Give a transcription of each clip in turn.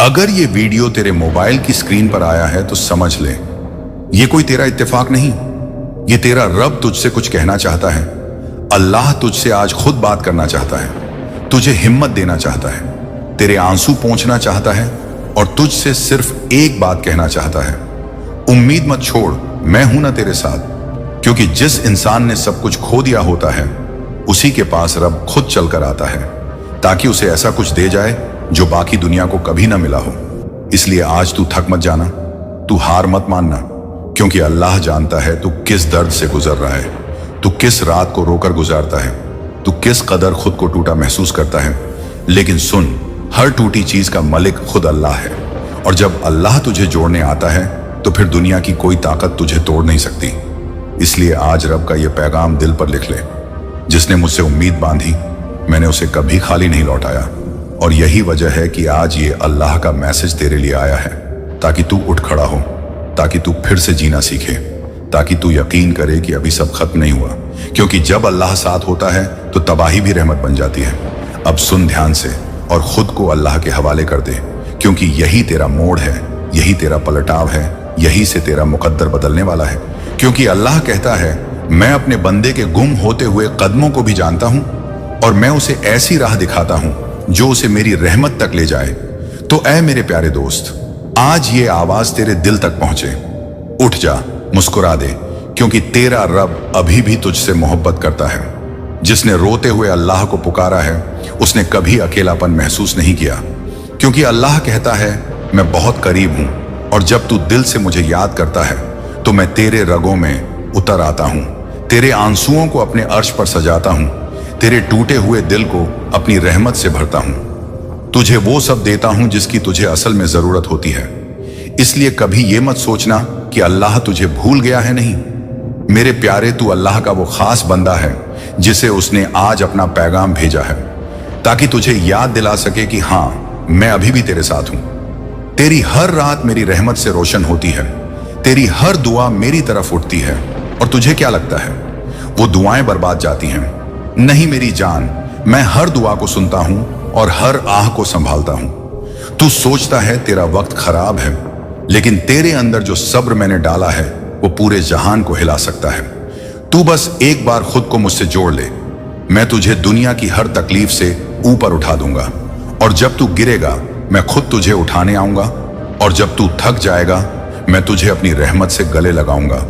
अगर ये वीडियो तेरे मोबाइल की स्क्रीन पर आया है तो समझ ले, ये कोई तेरा इत्तेफाक नहीं, ये तेरा रब तुझसे कुछ कहना चाहता है। अल्लाह तुझसे आज खुद बात करना चाहता है, तुझे हिम्मत देना चाहता है, तेरे आंसू पोंछना चाहता है और तुझसे सिर्फ एक बात कहना चाहता है, उम्मीद मत छोड़, मैं हूं ना तेरे साथ। क्योंकि जिस इंसान ने सब कुछ खो दिया होता है उसी के पास रब खुद चलकर आता है ताकि उसे ऐसा कुछ दे जाए जो बाकी दुनिया को कभी ना मिला हो। इसलिए आज तू थक मत जाना, तू हार मत मानना, क्योंकि अल्लाह जानता है तू किस दर्द से गुजर रहा है, तू किस रात को रोकर गुजारता है, तू किस कदर खुद को टूटा महसूस करता है। लेकिन सुन, हर टूटी चीज का मालिक खुद अल्लाह है, और जब अल्लाह तुझे जोड़ने आता है तो फिर दुनिया की कोई ताकत तुझे तोड़ नहीं सकती। इसलिए आज रब का यह पैगाम दिल पर लिख ले, जिसने मुझसे उम्मीद बांधी मैंने उसे कभी खाली नहीं लौटाया। और यही वजह है कि आज ये अल्लाह का मैसेज तेरे लिए आया है, ताकि तू उठ खड़ा हो, ताकि तू फिर से जीना सीखे, ताकि तू यकीन करे कि अभी सब खत्म नहीं हुआ। क्योंकि जब अल्लाह साथ होता है तो तबाही भी रहमत बन जाती है। अब सुन ध्यान से और खुद को अल्लाह के हवाले कर दे, क्योंकि यही तेरा मोड़ है, यही तेरा पलटाव है, यही से तेरा मुकद्दर बदलने वाला है। क्योंकि अल्लाह कहता है, मैं अपने बंदे के गुम होते हुए कदमों को भी जानता हूं और मैं उसे ऐसी राह दिखाता हूं जो उसे मेरी रहमत तक ले जाए। तो ऐ मेरे प्यारे दोस्त, आज ये आवाज तेरे दिल तक पहुंचे। उठ जा, मुस्कुरा दे, क्योंकि तेरा रब अभी भी तुझसे मोहब्बत करता है। जिसने रोते हुए अल्लाह को पुकारा है उसने कभी अकेलापन महसूस नहीं किया, क्योंकि अल्लाह कहता है, मैं बहुत करीब हूं और जब तू दिल से मुझे याद करता है तो मैं तेरे रगों में उतर आता हूं, तेरे आंसुओं को अपने अर्श पर सजाता हूं, तेरे टूटे हुए दिल को अपनी रहमत से भरता हूं, तुझे वो सब देता हूं जिसकी तुझे असल में जरूरत होती है। इसलिए कभी ये मत सोचना कि अल्लाह तुझे भूल गया है। नहीं मेरे प्यारे, तू अल्लाह का वो खास बंदा है जिसे उसने आज अपना पैगाम भेजा है, ताकि तुझे याद दिला सके कि हां, मैं अभी भी तेरे साथ हूं। तेरी हर रात मेरी रहमत से रोशन होती है, तेरी हर दुआ मेरी तरफ उठती है। और तुझे क्या लगता है वो दुआएं बर्बाद जाती हैं? नहीं मेरी जान, मैं हर दुआ को सुनता हूं और हर आह को संभालता हूं। तू सोचता है तेरा वक्त खराब है, लेकिन तेरे अंदर जो सब्र मैंने डाला है वो पूरे जहान को हिला सकता है। तू बस एक बार खुद को मुझसे जोड़ ले, मैं तुझे दुनिया की हर तकलीफ से ऊपर उठा दूंगा। और जब तू गिरेगा मैं खुद तुझे उठाने आऊंगा, और जब तू थक जाएगा मैं तुझे अपनी रहमत से गले लगाऊंगा।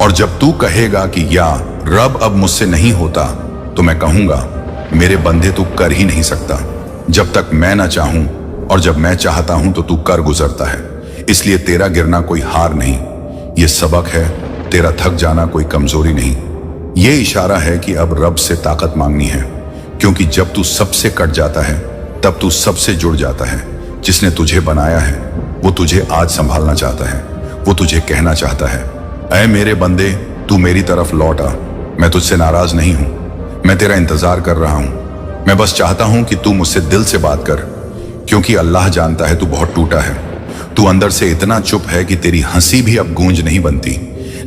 और जब तू कहेगा कि या रब अब मुझसे नहीं होता, तो मैं कहूंगा, मेरे बंदे तू कर ही नहीं सकता जब तक मैं ना चाहूं, और जब मैं चाहता हूं तो तू कर गुजरता है। इसलिए तेरा गिरना कोई हार नहीं, ये सबक है। तेरा थक जाना कोई कमजोरी नहीं, ये इशारा है कि अब रब से ताकत मांगनी है। क्योंकि जब तू सबसे कट जाता है तब तू सबसे जुड़ जाता है। जिसने तुझे बनाया है वो तुझे आज संभालना चाहता है, वो तुझे कहना चाहता है, ऐ मेरे बंदे, तू मेरी तरफ लौट आ, मैं तुझसे नाराज नहीं हूं, मैं तेरा इंतजार कर रहा हूं। मैं बस चाहता हूं कि तू मुझसे दिल से बात कर, क्योंकि अल्लाह जानता है तू बहुत टूटा है। तू अंदर से इतना चुप है कि तेरी हंसी भी अब गूंज नहीं बनती।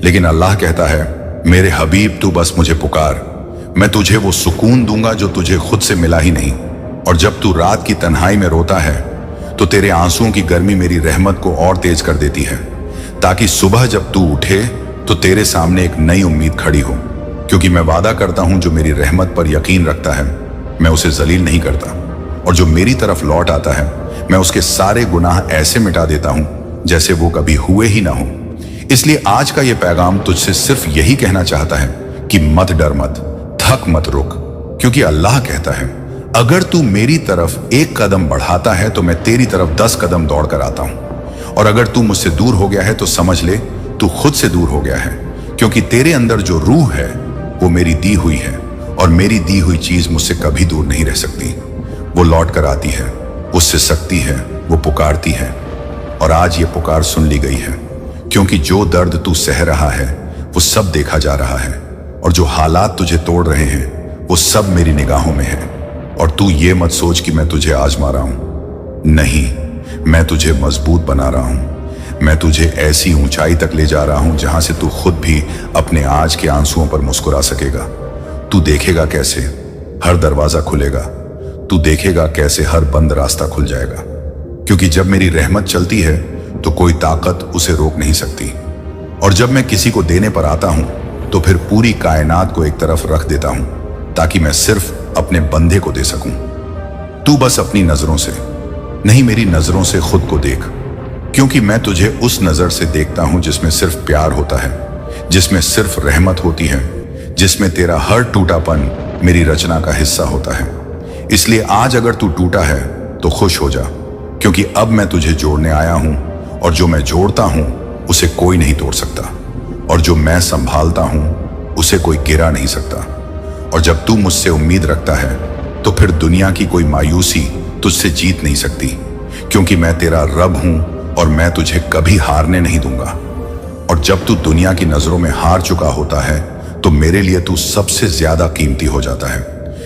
लेकिन अल्लाह कहता है, मेरे हबीब, तू बस मुझे पुकार, मैं तुझे वो सुकून दूंगा जो तुझे खुद से मिला ही नहीं। और जब तू रात की तन्हाई में रोता है तो तेरे आंसुओं की गर्मी मेरी रहमत को और तेज कर देती है, ताकि सुबह जब तू उठे तो तेरे सामने एक नई उम्मीद खड़ी हो। क्योंकि मैं वादा करता हूं, जो मेरी रहमत पर यकीन रखता है मैं उसे जलील नहीं करता, और जो मेरी तरफ लौट आता है मैं उसके सारे गुनाह ऐसे मिटा देता हूं जैसे वो कभी हुए ही ना हो। इसलिए आज का ये पैगाम तुझसे सिर्फ यही कहना चाहता है कि मत डर, मत थक, मत रुक। क्योंकि अल्लाह कहता है, अगर तू मेरी तरफ एक कदम बढ़ाता है तो मैं तेरी तरफ 10 कदम दौड़ कर आता हूं। और अगर तू मुझसे दूर हो गया है तो समझ ले तू खुद से दूर हो गया है। क्योंकि तेरे अंदर जो रूह है वो मेरी दी हुई है, और मेरी दी हुई चीज मुझसे कभी दूर नहीं रह सकती। वो लौट कर आती है, उससे सकती है, वो पुकारती है। और आज ये पुकार सुन ली गई है, क्योंकि जो दर्द तू सह रहा है वो सब देखा जा रहा है, और जो हालात तुझे तोड़ रहे हैं वो सब मेरी निगाहों में है। और तू ये मत सोच कि मैं तुझे आजमा रहा हूं, नहीं, मैं तुझे मजबूत बना रहा हूं। मैं तुझे ऐसी ऊंचाई तक ले जा रहा हूं जहां से तू खुद भी अपने आज के आंसुओं पर मुस्कुरा सकेगा। तू देखेगा कैसे हर दरवाजा खुलेगा, तू देखेगा कैसे हर बंद रास्ता खुल जाएगा। क्योंकि जब मेरी रहमत चलती है तो कोई ताकत उसे रोक नहीं सकती। और जब मैं किसी को देने पर आता हूं तो फिर पूरी कायनात को एक तरफ रख देता हूं ताकि मैं सिर्फ अपने बंदे को दे सकूं। तू बस अपनी नजरों से नहीं, मेरी नजरों से खुद को देख, क्योंकि मैं तुझे उस नजर से देखता हूं जिसमें सिर्फ प्यार होता है, जिसमें सिर्फ रहमत होती है, जिसमें तेरा हर टूटापन मेरी रचना का हिस्सा होता है। इसलिए आज अगर तू टूटा है तो खुश हो जा, क्योंकि अब मैं तुझे जोड़ने आया हूं, और जो मैं जोड़ता हूं उसे कोई नहीं तोड़ सकता, और जो मैं संभालता हूं उसे कोई गिरा नहीं सकता। और जब तू मुझसे उम्मीद रखता है तो फिर दुनिया की कोई मायूसी तुझसे जीत नहीं सकती, क्योंकि मैं तेरा रब हूं और मैं तुझे कभी हारने नहीं दूंगा। और जब तू दुनिया की नजरों में हार चुका होता है तो मेरे लिए तू सबसे ज्यादा कीमती हो जाता है,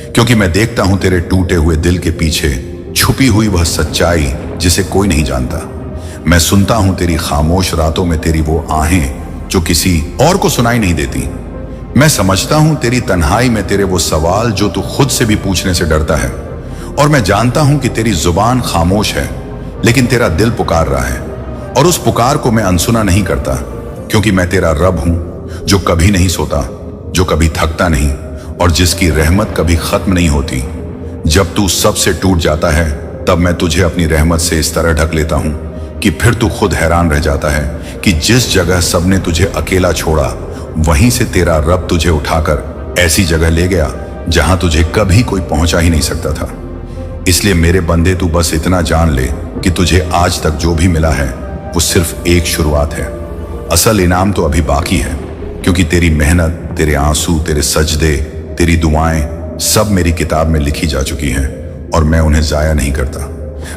क्योंकि मैं देखता हूं तेरे टूटे हुए दिल के पीछे छुपी हुई वह सच्चाई जिसे कोई नहीं जानता। मैं सुनता हूं तेरी खामोश रातों में तेरी वो आहें जो किसी और को सुनाई नहीं देती। मैं समझता हूं तेरी तन्हाई में तेरे वो सवाल जो तू खुद से भी पूछने से डरता है। और मैं जानता हूं कि तेरी जुबान खामोश है लेकिन तेरा दिल पुकार रहा है, और उस पुकार को मैं अनसुना नहीं करता, क्योंकि मैं तेरा रब हूं जो कभी नहीं सोता, जो कभी थकता नहीं, और जिसकी रहमत कभी खत्म नहीं होती। जब तू सबसे टूट जाता है तब मैं तुझे अपनी रहमत से इस तरह ढक लेता हूं कि फिर तू खुद हैरान रह जाता है कि जिस जगह सबने तुझे अकेला छोड़ा वहीं से तेरा रब तुझे उठाकर ऐसी जगह ले गया जहां तुझे कभी कोई पहुंचा ही नहीं सकता था। इसलिए मेरे बंदे, तू बस इतना जान ले कि तुझे आज तक जो भी मिला है वो सिर्फ एक शुरुआत है। असल इनाम तो अभी बाकी है, क्योंकि तेरी मेहनत, तेरे आंसू, तेरे सजदे, तेरी दुआएं सब मेरी किताब में लिखी जा चुकी हैं, और मैं उन्हें जाया नहीं करता।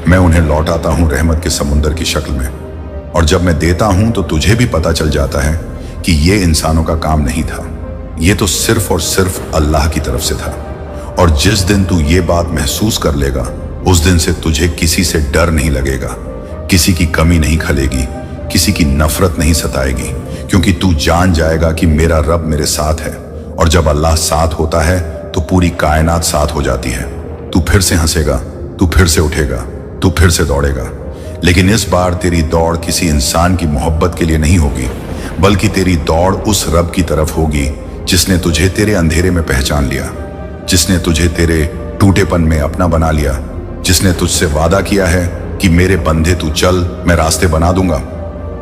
मैं उन्हें लौटाता हूं रहमत के समुंदर की शक्ल में। और जब मैं देता हूं तो तुझे भी पता चल जाता है कि ये इंसानों का काम नहीं था, ये तो सिर्फ और सिर्फ अल्लाह की तरफ से था। और जिस दिन तू ये बात महसूस कर लेगा उस दिन से तुझे किसी से डर नहीं लगेगा, किसी की कमी नहीं खलेगी, किसी की नफरत नहीं सताएगी, क्योंकि तू जान जाएगा कि मेरा रब मेरे साथ है। और जब अल्लाह साथ होता है तो पूरी कायनात साथ हो जाती है। तू फिर से हंसेगा, तू फिर से उठेगा, तू फिर से दौड़ेगा, लेकिन इस बार तेरी दौड़ किसी इंसान की मोहब्बत के लिए नहीं होगी, बल्कि तेरी दौड़ उस रब की तरफ होगी जिसने तुझे तेरे अंधेरे में पहचान लिया, जिसने तुझे तेरे टूटेपन में अपना बना लिया, जिसने तुझसे वादा किया है कि मेरे बंदे तू चल, मैं रास्ते बना दूंगा।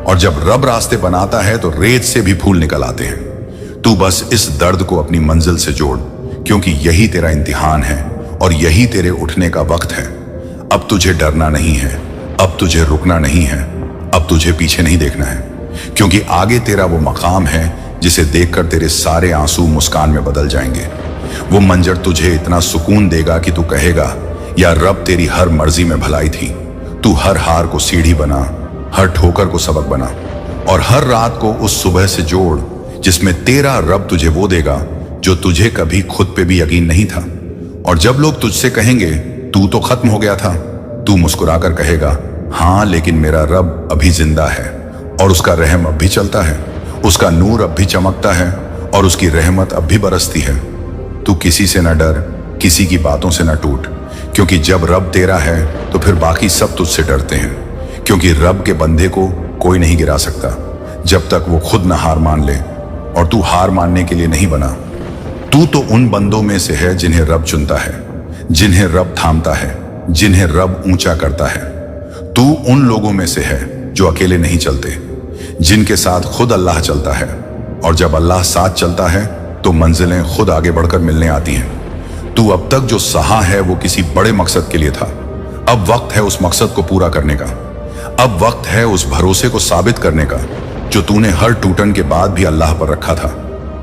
और जब रब रास्ते बनाता है तो रेत से भी फूल निकल आते हैं। तू बस इस दर्द को अपनी मंजिल से जोड़, क्योंकि यही तेरा इम्तिहान है और यही तेरे उठने का वक्त है। अब तुझे डरना नहीं है, अब तुझे रुकना नहीं है, अब तुझे पीछे नहीं देखना है, क्योंकि आगे तेरा वो मकाम है जिसे देखकर तेरे सारे आंसू मुस्कान में बदल जाएंगे। वो मंजर तुझे इतना सुकून देगा कि तू कहेगा, या रब तेरी हर मर्जी में भलाई थी। तू हर हार को सीढ़ी बना, हर ठोकर को सबक बना, और हर रात को उस सुबह से जोड़ जिसमें तेरा रब तुझे वो देगा जो तुझे कभी खुद पे भी यकीन नहीं था। और जब लोग तुझसे कहेंगे तू तो खत्म हो गया था, तू मुस्कुराकर कहेगा, हाँ लेकिन मेरा रब अभी जिंदा है, और उसका रहम अब भी चलता है, उसका नूर अब भी चमकता है, और उसकी रहमत अब भी बरसती है। तू किसी से न डर, किसी की बातों से न टूट, क्योंकि जब रब तेरा है तो फिर बाकी सब तुझसे डरते हैं, क्योंकि रब के बंदे को कोई नहीं गिरा सकता जब तक वो खुद न हार मान ले। और तू हार मानने के लिए नहीं बना। तू तो उन बंदों में से है जिन्हें रब चुनता है, जिन्हें रब थामता है, जिन्हें रब ऊंचा करता है। तू उन लोगों में से है जो अकेले नहीं चलते, जिनके साथ खुद अल्लाह चलता है। और जब अल्लाह साथ चलता है तो मंजिलें खुद आगे बढ़कर मिलने आती हैं। तू अब तक जो सहा है वो किसी बड़े मकसद के लिए था। अब वक्त है उस मकसद को पूरा करने का। अब वक्त है उस भरोसे को साबित करने का जो तूने हर टूटन के बाद भी अल्लाह पर रखा था।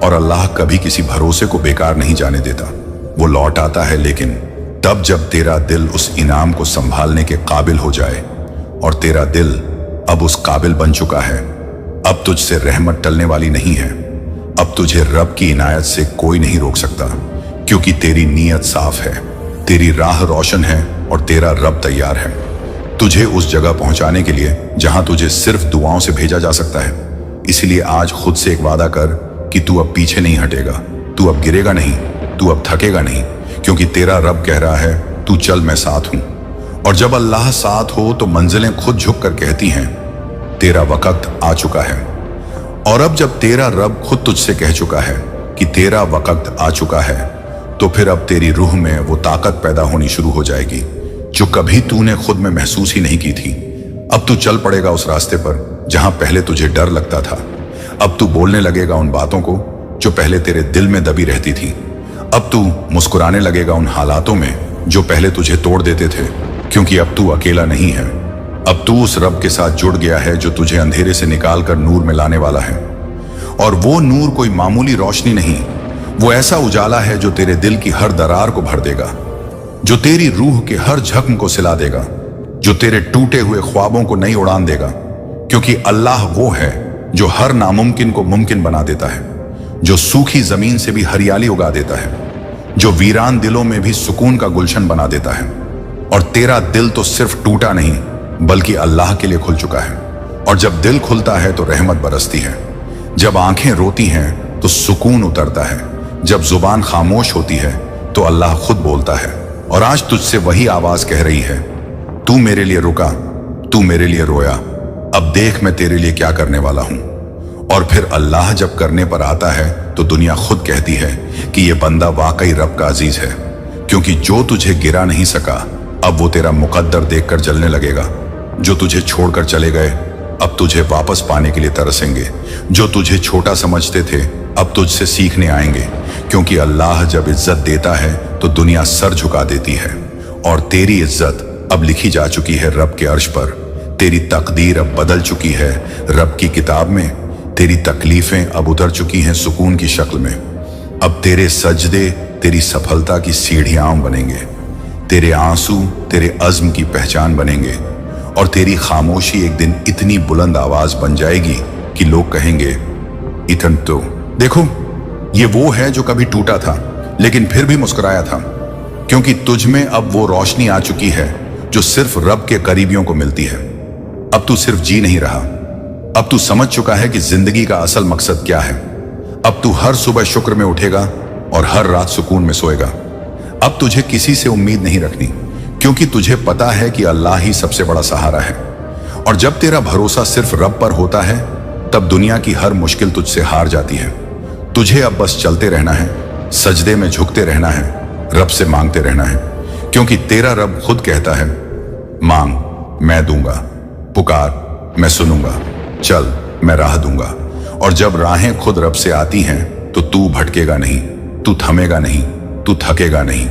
और अल्लाह कभी किसी भरोसे को बेकार नहीं जाने देता। वो लौट आता है, लेकिन तब जब तेरा दिल उस इनाम को संभालने के काबिल हो जाए। और तेरा दिल अब उस काबिल बन चुका है। अब तुझसे रहमत टलने वाली नहीं है। अब तुझे रब की इनायत से कोई नहीं रोक सकता, क्योंकि तेरी नीयत साफ है, तेरी राह रोशन है, और तेरा रब तैयार है तुझे उस जगह पहुंचाने के लिए जहां तुझे सिर्फ दुआओं से भेजा जा सकता है। इसलिए आज खुद से एक वादा कर कि तू अब पीछे नहीं हटेगा, तू अब गिरेगा नहीं, तू अब थकेगा नहीं, क्योंकि तेरा रब कह रहा है, तू चल, मैं साथ हूं। और जब अल्लाह साथ हो तो मंजिलें खुद झुक कर कहती हैं, तेरा वक्त आ चुका है। और अब जब तेरा रब खुद तुझसे कह चुका है कि तेरा वक्त आ चुका है, तो फिर अब तेरी रूह में वो ताकत पैदा होनी शुरू हो जाएगी जो कभी तूने खुद में महसूस ही नहीं की थी। अब तू चल पड़ेगा उस रास्ते पर जहां पहले तुझे डर लगता था। अब तू बोलने लगेगा उन बातों को जो पहले तेरे दिल में दबी रहती थी। अब तू मुस्कुराने लगेगा उन हालातों में जो पहले तुझे तोड़ देते थे, क्योंकि अब तू अकेला नहीं है। अब तू उस रब के साथ जुड़ गया है जो तुझे अंधेरे से निकाल कर नूर में लाने वाला है। और वो नूर कोई मामूली रोशनी नहीं, वो ऐसा उजाला है जो तेरे दिल की हर दरार को भर देगा, जो तेरी रूह के हर जख्म को सिला देगा, जो तेरे टूटे हुए ख्वाबों को नई उड़ान देगा। क्योंकि अल्लाह वो है जो हर नामुमकिन को मुमकिन बना देता है, जो सूखी जमीन से भी हरियाली उगा देता है, जो वीरान दिलों में भी सुकून का गुलशन बना देता है। और तेरा दिल तो सिर्फ टूटा नहीं बल्कि अल्लाह के लिए खुल चुका है। और जब दिल खुलता है तो रहमत बरसती है, जब आंखें रोती हैं तो सुकून उतरता है, जब जुबान खामोश होती है तो अल्लाह खुद बोलता है। और आज तुझसे वही आवाज कह रही है, तू मेरे लिए रुका, तू मेरे लिए रोया, अब देख मैं तेरे लिए क्या करने वाला हूं। और फिर अल्लाह जब करने पर आता है तो दुनिया खुद कहती है कि यह बंदा वाकई रब का अजीज है, क्योंकि जो तुझे गिरा नहीं सका अब वो तेरा मुकद्दर देखकर जलने लगेगा। जो तुझे छोड़कर चले गए अब तुझे वापस पाने के लिए तरसेंगे, जो तुझे छोटा समझते थे अब तुझसे सीखने आएंगे। क्योंकि अल्लाह जब इज्जत देता है तो दुनिया सर झुका देती है। और तेरी इज्जत अब लिखी जा चुकी है रब के अर्श पर, तेरी तकदीर अब बदल चुकी है रब की किताब में, तेरी तकलीफें अब उतर चुकी हैं सुकून की शक्ल में। अब तेरे सजदे तेरी सफलता की सीढ़ियां बनेंगे, तेरे आंसू तेरे अज़्म की पहचान बनेंगे, और तेरी खामोशी एक दिन इतनी बुलंद आवाज बन जाएगी कि लोग कहेंगे, इतन तो देखो ये वो है जो कभी टूटा था लेकिन फिर भी मुस्कुराया था। क्योंकि तुझ में अब वो रोशनी आ चुकी है जो सिर्फ रब के करीबियों को मिलती है। अब तू सिर्फ जी नहीं रहा, अब तू समझ चुका है कि जिंदगी का असल मकसद क्या है। अब तू हर सुबह शुक्र में उठेगा और हर रात सुकून में सोएगा। अब तुझे किसी से उम्मीद नहीं रखनी, क्योंकि तुझे पता है कि अल्लाह ही सबसे बड़ा सहारा है। और जब तेरा भरोसा सिर्फ रब पर होता है तब दुनिया की हर मुश्किल तुझसे हार जाती है। तुझे अब बस चलते रहना है, सजदे में झुकते रहना है, रब से मांगते रहना है। क्योंकि तेरा रब खुद कहता है, मांग मैं दूंगा, पुकार मैं सुनूंगा, चल मैं राह दूंगा। और जब राहें खुद रब से आती हैं तो तू भटकेगा नहीं, तू थमेगा नहीं, तू थकेगा नहीं।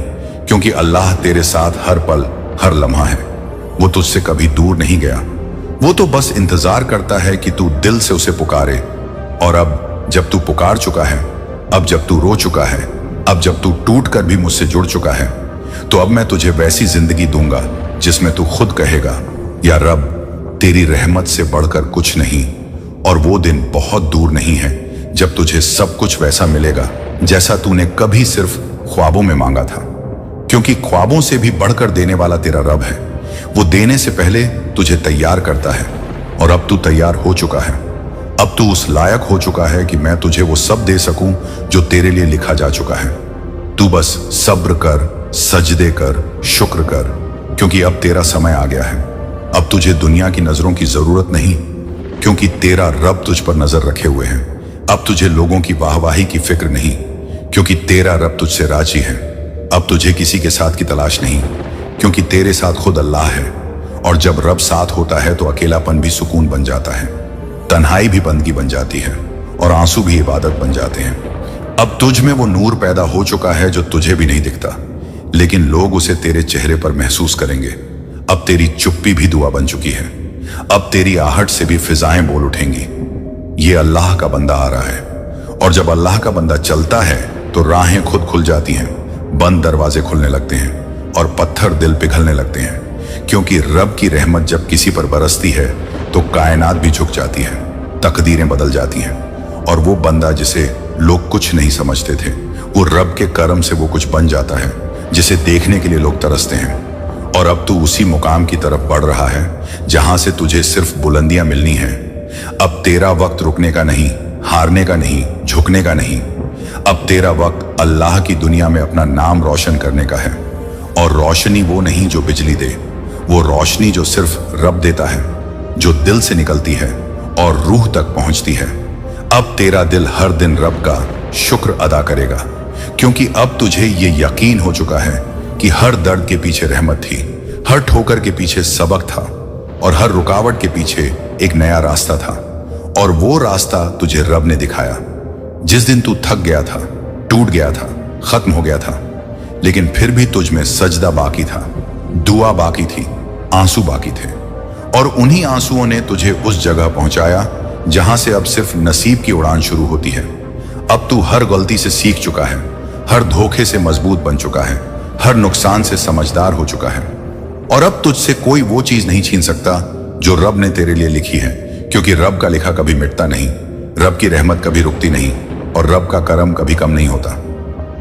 क्योंकि अल्लाह तेरे साथ हर पल हर लम्हा है। वो तुझसे कभी दूर नहीं गया, वो तो बस इंतजार करता है कि तू दिल से उसे पुकारे। और अब जब तू पुकार चुका है, अब जब तू रो चुका है, अब जब तू टूट कर भी मुझसे जुड़ चुका है, तो अब मैं तुझे वैसी जिंदगी दूंगा जिसमें तू खुद कहेगा, या रब तेरी रहमत से बढ़कर कुछ नहीं। और वो दिन बहुत दूर नहीं है जब तुझे सब कुछ वैसा मिलेगा जैसा तूने कभी सिर्फ ख्वाबों में मांगा था। क्योंकि ख्वाबों से भी बढ़कर देने वाला तेरा रब है। वो देने से पहले तुझे तैयार करता है, और अब तू तैयार हो चुका है। अब तू उस लायक हो चुका है कि मैं तुझे वो सब दे सकूं जो तेरे लिए लिखा जा चुका है। तू बस सब्र कर, सजदे कर, शुक्र कर, क्योंकि अब तेरा समय आ गया है। अब तुझे दुनिया की नजरों की जरूरत नहीं, क्योंकि तेरा रब तुझ पर नजर रखे हुए है। अब तुझे लोगों की वाहवाही की फिक्र नहीं, क्योंकि तेरा रब तुझसे राजी है। अब तुझे किसी के साथ की तलाश नहीं, क्योंकि तेरे साथ खुद अल्लाह है। और जब रब साथ होता है तो अकेलापन भी सुकून बन जाता है, तन्हाई भी बंदगी बन जाती है, और आंसू भी इबादत बन जाते हैं। अब तुझ में वो नूर पैदा हो चुका है जो तुझे भी नहीं दिखता, लेकिन लोग उसे तेरे चेहरे पर महसूस करेंगे। अब तेरी चुप्पी भी दुआ बन चुकी है, अब तेरी आहट से भी फिजाएं बोल उठेंगी, ये अल्लाह का बंदा आ रहा है। और जब अल्लाह का बंदा चलता है तो राहें खुद खुल जाती हैं, बंद दरवाजे खुलने लगते हैं, और पत्थर दिल पिघलने लगते हैं। क्योंकि रब की रहमत जब किसी पर बरसती है तो कायनात भी झुक जाती है, तकदीरें बदल जाती हैं। और वो बंदा जिसे लोग कुछ नहीं समझते थे, वो रब के करम से वो कुछ बन जाता है जिसे देखने के लिए लोग तरसते हैं। और अब तू उसी मुकाम की तरफ बढ़ रहा है जहां से तुझे सिर्फ बुलंदियां मिलनी हैं। अब तेरा वक्त रुकने का नहीं, हारने का नहीं, झुकने का नहीं। अब तेरा वक्त अल्लाह की दुनिया में अपना नाम रोशन करने का है। और रोशनी वो नहीं जो बिजली दे, वो रोशनी जो सिर्फ रब देता है, जो दिल से निकलती है और रूह तक पहुंचती है। अब तेरा दिल हर दिन रब का शुक्र अदा करेगा, क्योंकि अब तुझे ये यकीन हो चुका है कि हर दर्द के पीछे रहमत थी, हर ठोकर के पीछे सबक था और हर रुकावट के पीछे एक नया रास्ता था। और वो रास्ता तुझे रब ने दिखाया। जिस दिन तू थक गया था, टूट गया था, खत्म हो गया था, लेकिन फिर भी तुझ में सजदा बाकी था, दुआ बाकी थी, आंसू बाकी थे, और उन्हीं आंसुओं ने तुझे उस जगह पहुंचाया जहां से अब सिर्फ नसीब की उड़ान शुरू होती है। अब तू हर गलती से सीख चुका है, हर धोखे से मजबूत बन चुका है, हर नुकसान से समझदार हो चुका है, और अब तुझसे कोई वो चीज नहीं छीन सकता जो रब ने तेरे लिए लिखी है, क्योंकि रब का लिखा कभी मिटता नहीं, रब की रहमत कभी रुकती नहीं, और रब का करम कभी कम नहीं होता।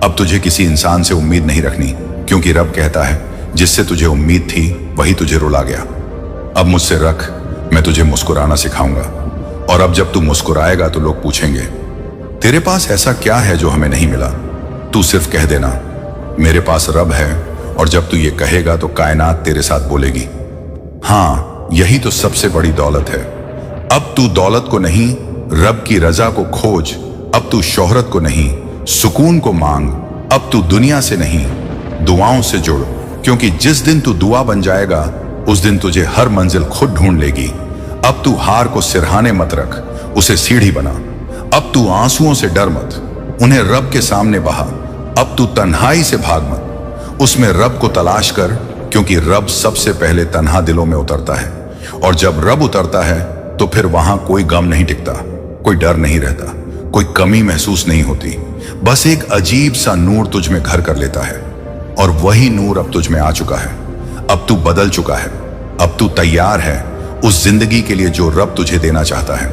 अब तुझे किसी इंसान से उम्मीद नहीं रखनी, क्योंकि रब कहता है जिससे तुझे उम्मीद थी वही तुझे रुला गया। अब मुझसे रख, मैं तुझे मुस्कुराना सिखाऊंगा, और अब जब तू मुस्कुराएगा तो लोग पूछेंगे तेरे पास ऐसा क्या है जो हमें नहीं मिला। तू सिर्फ कह देना मेरे पास रब है, और जब तू ये कहेगा तो कायनात तेरे साथ बोलेगी हाँ, यही तो सबसे बड़ी दौलत है। अब तू दौलत को नहीं, रब की रजा को खोज। अब तू शोहरत को नहीं, सुकून को मांग। अब तू दुनिया से नहीं, दुआओं से जुड़, क्योंकि जिस दिन तू दुआ बन जाएगा उस दिन तुझे हर मंजिल खुद ढूंढ लेगी। अब तू हार को सिरहाने मत रख, उसे सीढ़ी बना। अब तू आंसुओं से डर मत, उन्हें रब के सामने बहा। अब तू तन्हाई से भाग मत, उसमें रब को तलाश कर, क्योंकि रब सबसे पहले तन्हा दिलों में उतरता है, और जब रब उतरता है तो फिर वहां कोई गम नहीं टिकता, कोई डर नहीं रहता, कोई कमी महसूस नहीं होती। बस एक अजीब सा नूर तुझ में घर कर लेता है, और वही नूर अब तुझ में आ चुका है। अब तू बदल चुका है, अब तू तैयार है उस जिंदगी के लिए जो रब तुझे देना चाहता है।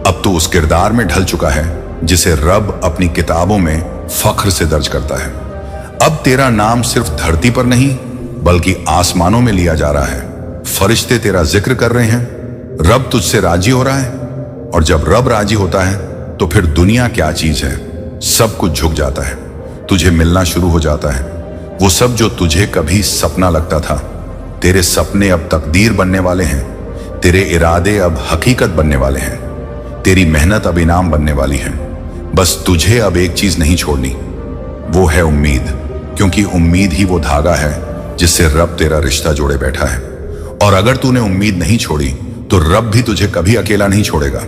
अब तू उस किरदार में ढल चुका है जिसे रब अपनी किताबों में फख्र से दर्ज करता है। अब तेरा नाम सिर्फ धरती पर नहीं बल्कि आसमानों में लिया जा रहा है। फरिश्ते तेरा जिक्र कर रहे हैं, रब तुझसे राजी हो रहा है, और जब रब राजी होता है तो फिर दुनिया क्या चीज है, सब कुछ झुक जाता है। तुझे मिलना शुरू हो जाता है वो सब जो तुझे कभी सपना लगता था। तेरे सपने अब तकदीर बनने वाले हैं, तेरे इरादे अब हकीकत बनने वाले हैं, तेरी मेहनत अब इनाम बनने वाली है। बस तुझे अब एक चीज नहीं छोड़नी, वो है उम्मीद, क्योंकि उम्मीद ही वो धागा है जिससे रब तेरा रिश्ता जोड़े बैठा है। और अगर तूने उम्मीद नहीं छोड़ी तो रब भी तुझे कभी अकेला नहीं छोड़ेगा।